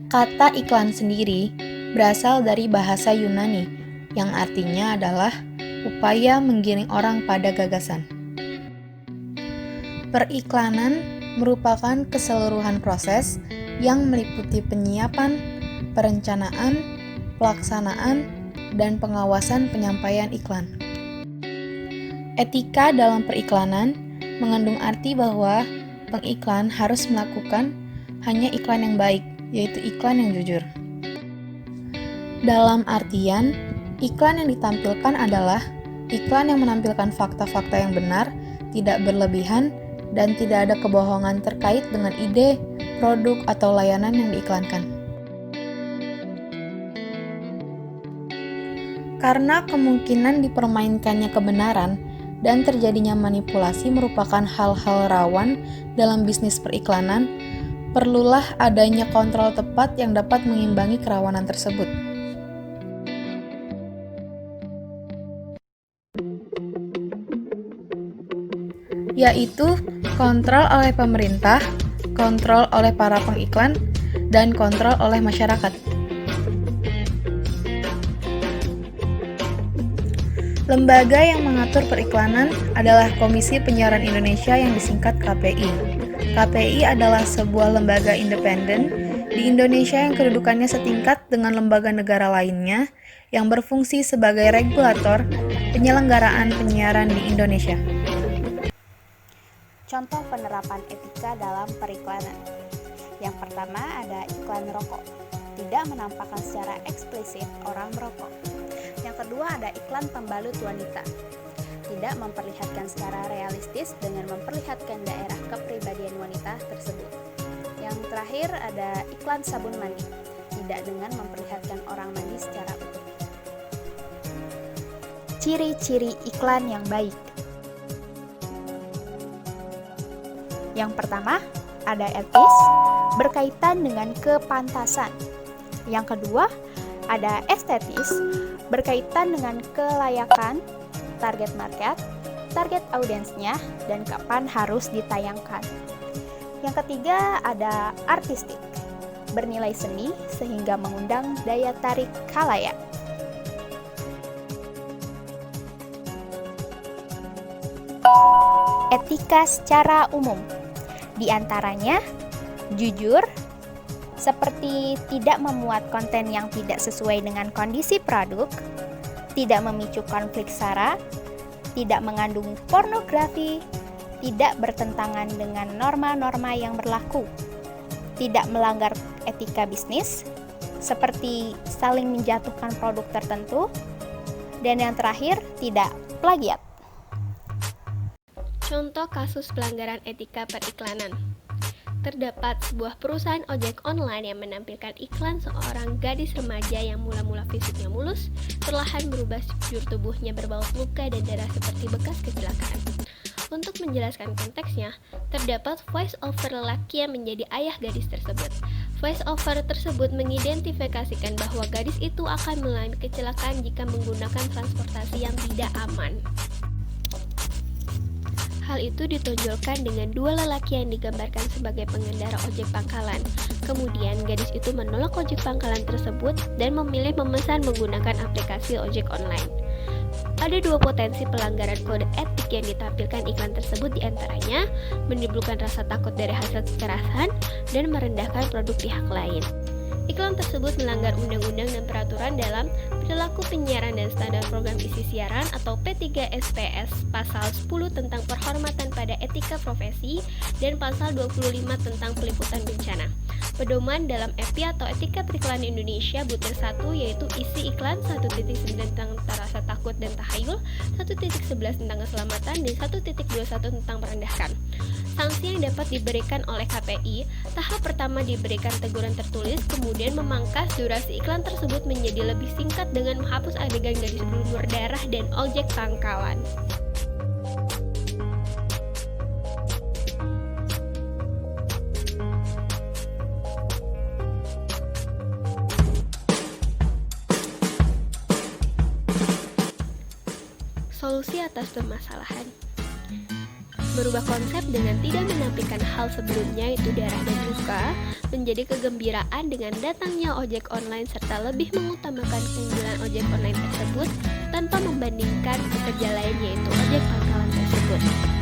Kata iklan sendiri berasal dari bahasa Yunani yang artinya adalah upaya menggiring orang pada gagasan. Periklanan merupakan keseluruhan proses yang meliputi penyiapan, perencanaan, pelaksanaan, dan pengawasan penyampaian iklan. Etika dalam periklanan mengandung arti bahwa pengiklan harus melakukan hanya iklan yang baik, yaitu iklan yang jujur. Dalam artian, iklan yang ditampilkan adalah iklan yang menampilkan fakta-fakta yang benar, tidak berlebihan, dan tidak ada kebohongan terkait dengan ide, produk, atau layanan yang diiklankan. Karena kemungkinan dipermainkannya kebenaran dan terjadinya manipulasi merupakan hal-hal rawan dalam bisnis periklanan, perlulah adanya kontrol tepat yang dapat mengimbangi kerawanan tersebut. Yaitu kontrol oleh pemerintah, kontrol oleh para pengiklan, dan kontrol oleh masyarakat. Lembaga yang mengatur periklanan adalah Komisi Penyiaran Indonesia yang disingkat KPI. KPI adalah sebuah lembaga independen di Indonesia yang kedudukannya setingkat dengan lembaga negara lainnya yang berfungsi sebagai regulator penyelenggaraan penyiaran di Indonesia. Contoh penerapan etika dalam periklanan. Yang pertama ada iklan rokok. Tidak menampakkan secara eksplisit orang merokok. Yang kedua ada iklan pembalut wanita. Tidak memperlihatkan secara realistis dengan memperlihatkan daerah kepribadian wanita tersebut. Yang terakhir ada iklan sabun mandi. Tidak dengan memperlihatkan orang mandi secara utuh. Ciri-ciri iklan yang baik. Yang pertama, ada etis, berkaitan dengan kepantasan. Yang kedua, ada estetis, berkaitan dengan kelayakan, target market, target audiensnya, dan kapan harus ditayangkan. Yang ketiga, ada artistik, bernilai seni sehingga mengundang daya tarik khalayak. Etika secara umum. Di antaranya, jujur, seperti tidak memuat konten yang tidak sesuai dengan kondisi produk, tidak memicu konflik sara, tidak mengandung pornografi, tidak bertentangan dengan norma-norma yang berlaku, tidak melanggar etika bisnis, seperti saling menjatuhkan produk tertentu, dan yang terakhir, tidak plagiat. Contoh kasus pelanggaran etika periklanan. Terdapat sebuah perusahaan ojek online yang menampilkan iklan seorang gadis remaja yang mula-mula fisiknya mulus, perlahan berubah sekujur tubuhnya berbaut luka dan darah seperti bekas kecelakaan. Untuk menjelaskan konteksnya, terdapat voice over lelaki yang menjadi ayah gadis tersebut. Voice over tersebut mengidentifikasikan bahwa gadis itu akan mengalami kecelakaan jika menggunakan transportasi yang tidak aman. Hal itu ditonjolkan dengan dua lelaki yang digambarkan sebagai pengendara ojek pangkalan. Kemudian gadis itu menolak ojek pangkalan tersebut dan memilih memesan menggunakan aplikasi ojek online. Ada dua potensi pelanggaran kode etik yang ditampilkan iklan tersebut, diantaranya menimbulkan rasa takut dari hasil kekerasan dan merendahkan produk pihak lain. Iklan tersebut melanggar undang-undang dan peraturan dalam Perilaku Penyiaran dan Standar Program Isi Siaran atau P3SPS Pasal 10 tentang penghormatan pada etika profesi dan Pasal 25 tentang peliputan bencana. Pedoman dalam EPI atau Etika Periklanan Indonesia Butir 1 yaitu isi iklan 1.9 tentang rasa takut dan tahayul, 1.11 tentang keselamatan, dan 1.21 tentang merendahkan. Sanksi yang dapat diberikan oleh KPI, tahap pertama diberikan teguran tertulis, kemudian memangkas durasi iklan tersebut menjadi lebih singkat dengan menghapus adegan gadis berlumur darah dan ojek pangkalan. Solusi atas permasalahan. Merubah konsep dengan tidak menampilkan hal sebelumnya yaitu darah dan luka menjadi kegembiraan dengan datangnya ojek online serta lebih mengutamakan keunggulan ojek online tersebut tanpa membandingkan pekerja lain yaitu ojek pangkalan tersebut.